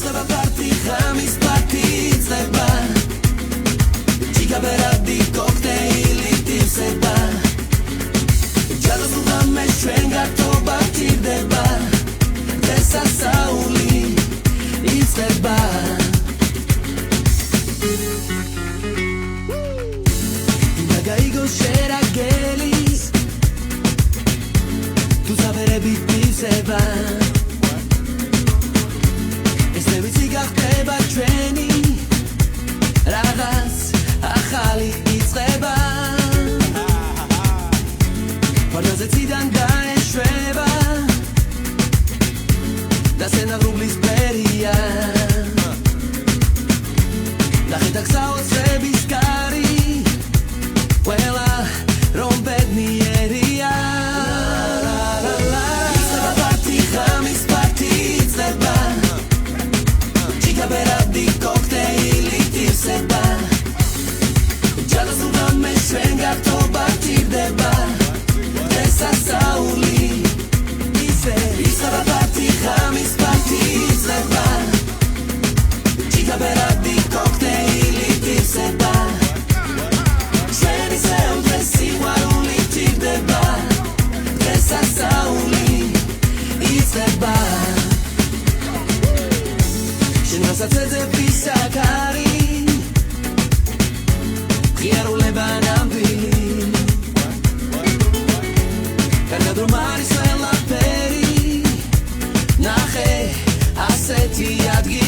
ისება პარტი ხამის პარტი იწება ჯიგაბერადი კოქტეილი ტივსება ჯადოს უღამე ჩვენ გართობა გჭირდება დასასაული იწება გაიგო შერაგელის თუ ზავერები ტივსება Every გახდება ჩვენი რაღაც ახალი იწყება ფარდაზე ციდან დაეშვება და სენაღრუბლის პერია ნახეთ აქსაოცრების კარი ყველა რომ ბედნიერია ისება პარტი ხამის პარტი იწება Berabdi cocktaili tifseba Jalos ughame ჩვენ გართობა გჭირდება დასასაული ისება პარტი ხამის პარტი იწება Berabdi cocktaili tifseba ჩვენი სეულდრეს სიყვარული გჭირდება დასასაული იწება Rasatzezepis sakari Ღიარულება ნამდვილი Კარგად რომ არის ყველაფერი ნახე ასეთი ადგილი